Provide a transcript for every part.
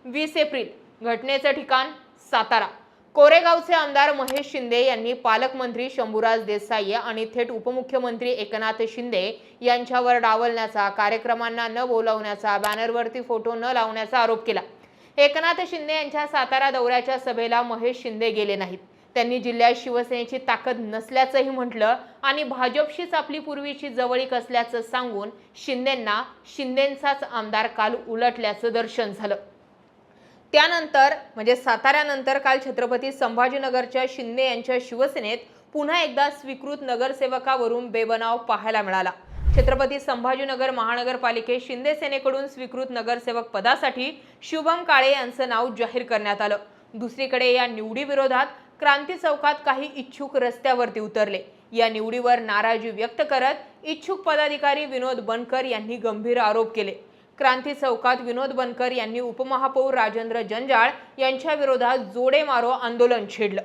20 April घटनेचं ठिकाण सातारा। कोरेगावचे आमदार महेश शिंदे यांनी पालकमंत्री शंभूराज देसाई आणि थेट उपमुख्यमंत्री एकनाथ शिंदे यांच्यावर डावलण्याचा, कार्यक्रमांना न बोलावण्याचा, बॅनरवरती फोटो न लावण्याचा आरोप केला। एकनाथ शिंदे यांच्या सातारा दौऱ्याच्या सभेला महेश शिंदे गेले नाहीत। त्यांनी जिल्ह्यात शिवसेनेची ताकद नसल्याचंही म्हटलं आणि भाजपशीच आपली पूर्वीची जवळीक असल्याचं सांगून शिंदेंचाच आमदार काल उलटल्याचं दर्शन झालं। त्यानंतर म्हणजे साताऱ्यानंतर काल छत्रपती संभाजीनगरच्या शिंदे यांच्या शिवसेनेत पुन्हा एकदा स्वीकृत नगरसेवकावरून बेबनाव पाहायला मिळाला। छत्रपती संभाजीनगर महानगरपालिकेत शिंदे सेनेकडून स्वीकृत नगरसेवक पदासाठी शुभम काळे यांचं नाव जाहीर करण्यात आलं। दुसरीकडे या निवडीविरोधात क्रांती चौकात काही इच्छुक रस्त्यावरती उतरले। या निवडीवर नाराजी व्यक्त करत इच्छुक पदाधिकारी विनोद बनकर यांनी गंभीर आरोप केले। क्रांती चौकात विनोद बनकर यांनी उपमहापौर राजेंद्र जंजाळ यांच्या विरोधात जोडे मारो आंदोलन छेडलं।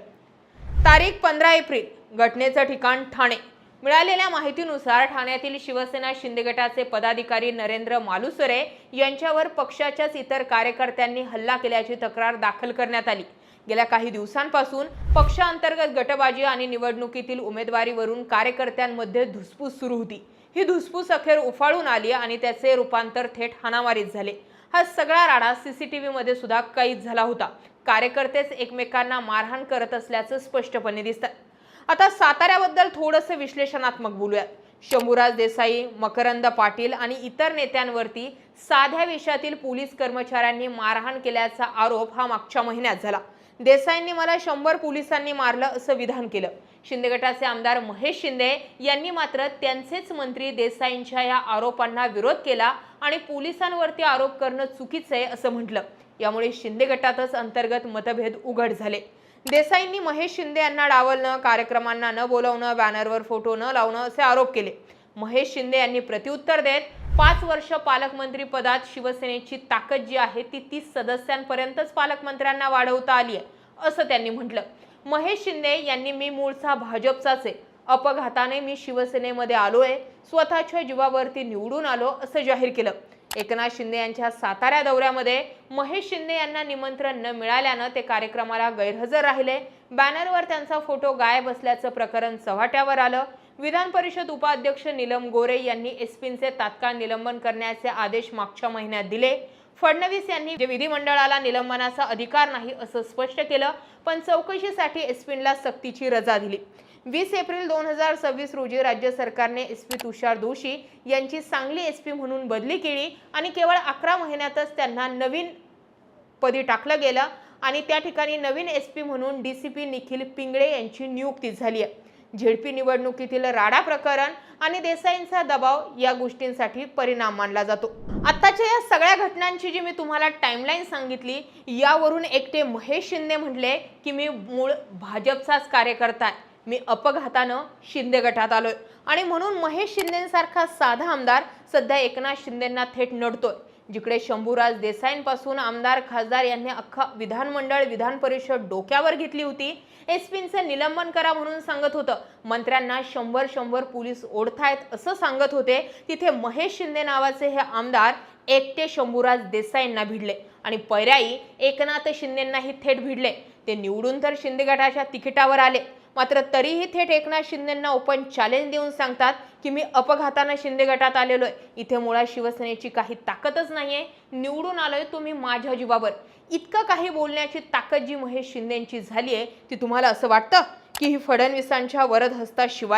तारीख 15 एप्रिल घटनेचं ठिकाण ठाणे। मिळालेल्या माहितीनुसार ठाण्यातील शिवसेना शिंदे गटाचे पदाधिकारी नरेंद्र मालुसरे यांच्यावर पक्षाच्याच इतर कार्यकर्त्यांनी हल्ला केल्याची तक्रार दाखल करण्यात आली। गेल्या काही दिवसांपासून पक्षांतर्गत गटबाजी आणि निवडणुकीतील उमेदवारीवरून कार्यकर्त्यांमध्ये धुसफूस सुरू होती। ही धुसफूस अखेर उफाळून आली आणि त्याचे रूपांतर थेट हाणामारीत झाले। हा सगळा राडा सीसीटीव्ही मध्ये सुद्धा कैद झाला होता। कार्यकर्तेच एकमेकांना मारहाण करत असल्याचं स्पष्टपणे दिसतं। आता साताऱ्याबद्दल थोडंसं विश्लेषणात्मक बोलूयात। शंभूराज देसाई, मकरंद पाटील आणि इतर नेत्यांवरती साध्या वेशातील पोलीस कर्मचाऱ्यांनी मारहाण केल्याचा आरोप हा मागच्या महिन्यात झाला। देसाईंनी मला 100 पोलिसांनी मारलं असं विधान केलं। शिंदे गटाचे आमदार महेश शिंदे यांनी मात्र त्यांचेच मंत्री देसाईंच्या या आरोपांना विरोध केला आणि पोलिसांवरती आरोप करणं चुकीचं आहे असं म्हटलं। यामुळे शिंदे गटातच अंतर्गत मतभेद उघड झाले। देसाईंनी महेश शिंदे यांना डावलणं, कार्यक्रमांना न बोलवणं, बॅनरवर फोटो न लावणं असे आरोप केले। महेश शिंदे यांनी प्रत्युत्तर देत 5 वर्ष पालकमंत्री पदात शिवसेनेची ताकद जी आहे ती 30 सदस्यांपर्यंतच पालकमंत्र्यांना वाढवता आली आहे असं त्यांनी म्हटलं। महेश शिंदे यांनी मी मूळचा भाजपचाच आहे, अपघाताने मी शिवसेनेमध्ये आलोय, स्वतःच्या जीवावरती निवडून आलो असं जाहीर केलं। एकनाथ शिंदे यांच्या सातारा दौऱ्यामध्ये महेश शिंदे यांना निमंत्रण न मिळाल्यानं ते कार्यक्रमाला गैरहजर राहिले। बॅनरवर त्यांचा फोटो गायब असल्याचं प्रकरण चव्हाट्यावर आलं। विधान परिषद उपाध्यक्ष नीलम गोरे यांनी एसपींचे तात्काळ निलंबन करण्याचे आदेश मागच्या महिन्यात दिले। फडणवीस यांनी विधिमंडळाला निलंबनाचा अधिकार नाही असं स्पष्ट केलं, पण चौकशीसाठी एसपींना सक्तीची रजा दिली। 20 एप्रिल 2026 रोजी राज्य सरकारने एसपी तुषार दोशी यांची सांगली एसपी म्हणून बदली केली आणि केवळ 11 महिन्यातच त्यांना नवीन पदी टाकलं गेलं आणि त्या ठिकाणी नवीन एसपी म्हणून डीसीपी निखिल पिंगळे यांची नियुक्ती झाली आहे। झेडपी निवडणुकीतील राडा प्रकरण आणि देसाईंचा दबाव या गोष्टींसाठी परिणाम मानला जातो। आताच्या या सगळ्या घटनांची जी मी तुम्हाला टाइमलाईन सांगितली, यावरून एकटे महेश शिंदे म्हटले की मी मूळ भाजपचाच कार्यकर्ता आहे, मी अपघातानं शिंदे गटात आलोय आणि म्हणून महेश शिंदेंसारखा साधा आमदार सध्या एकनाथ शिंदेंना थेट नडतोय। जिकडे शंभूराज देसाईंपासून आमदार खासदार यांनी अख्खा विधानमंडळ विधान परिषद डोक्यावर घेतली होती, एसपींचे निलंबन करा म्हणून सांगत होतं, मंत्र्यांना 100 पोलीस ओढतायत असं सांगत होते, तिथे महेश शिंदे नावाचे हे आमदार एकटे शंभूराज देसाईंना भिडले आणि पर्यायी एकनाथ शिंदेंनाही थेट भिडले। ते निवडून तर शिंदे गटाच्या तिकिटावर आले, मात्र तरीही थेट एकनाथ शिंदेंना ओपन चॅलेंज देऊन सांगतात की मी अपघातानं शिंदे गटात आलेलो आहे, इथे मुळात शिवसेनेची काही ताकदच नाहीये, निवडून आलोय तुम्ही माझ्या जीवावर। इतकं काही बोलण्याची ताकद जी महेश शिंदेंची झाली आहे ती तुम्हाला असं वाटतं की ही फडणवीसांच्या वरद हस्ताशिवाय